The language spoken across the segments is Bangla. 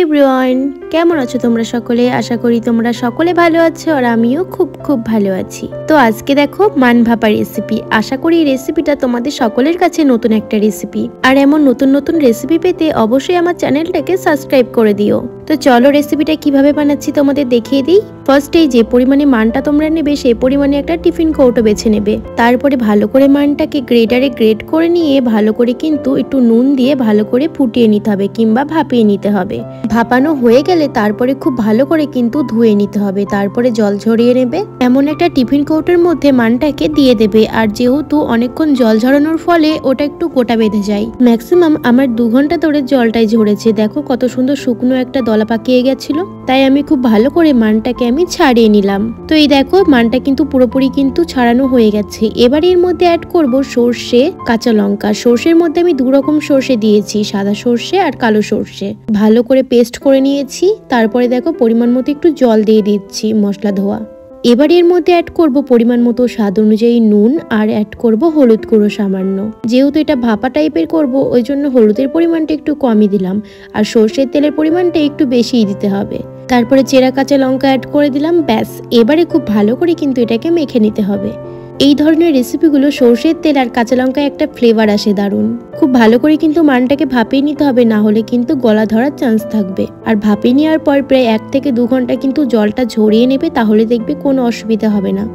এভরিওয়ান, কেমন আছো তোমরা সকলে? আশা করি তোমরা সকলে ভালো আছো আর আমিও খুব ভালো আছি। তো আজকে দেখো মান ভাপা রেসিপি। আশা করি এই রেসিপিটা তোমাদের সকলের কাছে নতুন একটা রেসিপি, আর এমন নতুন রেসিপি পেতে অবশ্যই আমার চ্যানেলটাকে সাবস্ক্রাইব করে দিও। তো চলো রেসিপিটা কিভাবে বানাচ্ছি তোমাদের দেখিয়ে দিই। ফার্স্টেই যে পরিমাণে মানটা তোমরা নেবে সেই পরিমাণে একটা টিফিন কৌটো বেছে নেবে। তারপরে ভালো করে মানটাকে গ্রেটারে গ্রেট করে নিয়ে ভালো করে কিন্তু একটু নুন দিয়ে ভালো করে ফুটিয়ে নিতে হবে কিংবা ভাপিয়ে নিতে হবে। ভাপানো হয়ে গেলে তারপরে খুব ভালো করে কিন্তু ধুয়ে নিতে হবে, তারপরে জল ঝরিয়ে নেবে। এমন একটা টিফিন কৌটোর মধ্যে মানটাকে দিয়ে দেবে। আর যেহেতু অনেকক্ষণ জল ঝরানোর ফলে ওটা একটু গোটা বেঁধে যায়, ম্যাক্সিমাম আমার 2 ঘন্টা ধরে জলটাই ঝরেছে। দেখো কত সুন্দর শুকনো একটা দলা পাকিয়ে গেছিল, তাই আমি খুব ভালো করে মানটাকে আমি ছাড়িয়ে নিলাম। তো এই দেখো মানটা কিন্তু পুরোপুরি কিন্তু ছাড়ানো হয়ে গেছে। এবার এর মধ্যে অ্যাড করব সর্ষে, কাঁচা লঙ্কা। সর্ষের মধ্যে আমি 2 রকম সর্ষে দিয়েছি, সাদা সর্ষে আর কালো সর্ষে। ভালো করে পেস্ট করে নিয়েছি। তারপরে দেখো পরিমাণ মতো একটু জল দিয়ে দিচ্ছি মশলা ধোয়া। এবার এর মধ্যে অ্যাড করব পরিমাণ মতো স্বাদ অনুযায়ী নুন, আর অ্যাড করব হলুদ গুঁড়ো সামান্য। যেহেতু এটা ভাপা টাইপের করব ওই জন্য হলুদের পরিমাণটা একটু কমই দিলাম, আর সর্ষের তেলের পরিমাণটা একটু বেশিই দিতে হবে। তারপরে চেরা কাঁচা লঙ্কা অ্যাড করে দিলাম, ব্যাস। এবারে খুব ভালো করে কিন্তু এটাকে মেখে নিতে হবে। এই ধরনের রেসিপিগুলো সর্ষের তেল আর কাঁচা লঙ্কায় একটা ফ্লেভার আসে দারুণ। খুব ভালো করে কিন্তু মানটাকে ভাপিয়ে নিতে হবে, না হলে কিন্তু গলা ধরার চান্স থাকবে। আর ভাপিয়ে নেওয়ার পর প্রায় 1 থেকে 2 ঘন্টা কিন্তু জলটা ঝরিয়ে নেবে, তাহলে দেখবে কোনো অসুবিধা হবে না।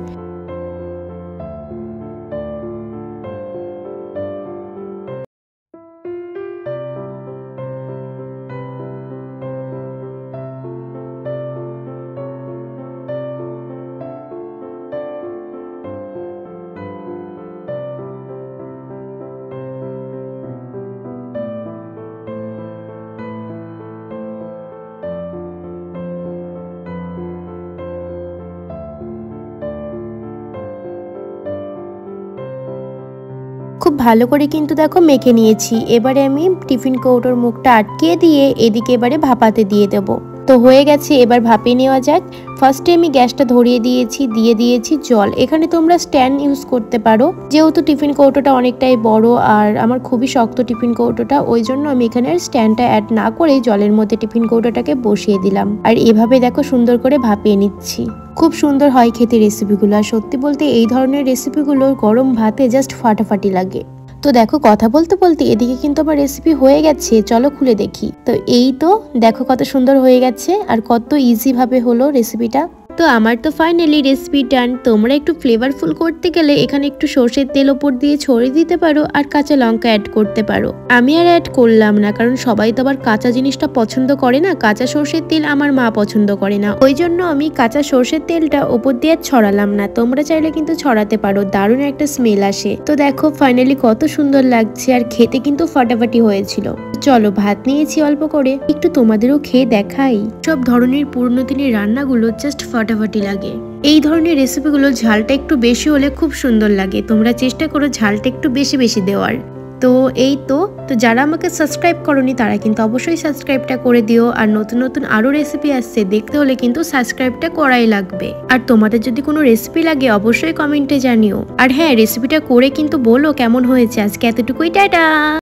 খুব ভালো করে কিন্তু দেখো মেখে নিয়েছি। এবারে আমি টিফিন কৌটোর মুখটা আটকিয়ে দিয়ে এদিকে এবারে ভাপাতে দিয়ে দেব। তো হয়ে গেছে, এবার ভাপিয়ে নেওয়া যাক। ফার্স্টে আমি গ্যাসটা ধরিয়ে দিয়েছি জল। এখানে তোমরা স্ট্যান্ড ইউজ করতে পারো, যেহেতু টিফিন কৌটোটা অনেকটাই বড় আর আমার খুবই শক্ত টিফিন কৌটোটা, ওই জন্য আমি এখানে স্ট্যান্ডটা অ্যাড না করে জলের মধ্যে টিফিন কৌটোটাকে বসিয়ে দিলাম। আর এভাবে দেখো সুন্দর করে ভাপিয়ে নিচ্ছি। খুব সুন্দর হয় খেতে রেসিপিগুলো, আর সত্যি বলতে এই ধরনের রেসিপিগুলো গরম ভাতে জাস্ট ফাটাফাটি লাগে। তো দেখো কথা বলতে বলতে এদিকে কিন্তু আমার রেসিপি হয়ে গেছে, চলো খুলে দেখি। তো এই তো দেখো কত সুন্দর হয়ে গেছে আর কত ইজি ভাবে হলো রেসিপিটা। তো আমার তো ফাইনালি রেসিপি ডান। তোমরা একটু ফ্লেভারফুল করতে গেলে এখানে একটু সর্ষের তেল ওপর দিয়ে ছড়িয়ে দিতে পারো, আর কাঁচা লঙ্কা অ্যাড করতে পারো। আমি আর অ্যাড করলাম না, কারণ সবাই তো আবার কাঁচা জিনিসটা পছন্দ করে না। কাঁচা সর্ষের তেল আমার মা পছন্দ করে না, ওই জন্য আমি কাঁচা সর্ষের তেলটা ওপর দিয়ে ছড়ালাম না। তোমরা চাইলে কিন্তু ছড়াতে পারো, দারুণ একটা স্মেল আসে। তো দেখো ফাইনালি কত সুন্দর লাগছে, আর খেতে কিন্তু ফাটাফাটি হয়েছিল। চলো ভাত নিয়েছি অল্প করে, একটু তোমাদেরও খেয়ে দেখাই। সব ধরনের পুরনো দিনের রান্নাগুলো জাস্ট ফাটাফাটি লাগে। এই ধরনের রেসিপিগুলো ঝালটা একটু বেশি হলে খুব সুন্দর লাগে। তোমরা চেষ্টা করো ঝালটা একটু বেশি দেওয়ার। তো এই তো যারা আমাকে সাবস্ক্রাইব করোনি তারা কিন্তু অবশ্যই সাবস্ক্রাইবটা করে দিও। আর নতুন আরো রেসিপি আসছে, দেখতে হলে কিন্তু সাবস্ক্রাইবটা করাই লাগবে। আর তোমাদের যদি কোনো রেসিপি লাগে অবশ্যই কমেন্টে জানিও। আর হ্যাঁ, রেসিপিটা করে কিন্তু বলো কেমন হয়েছে। আজকে এতটুকুই, টাটা।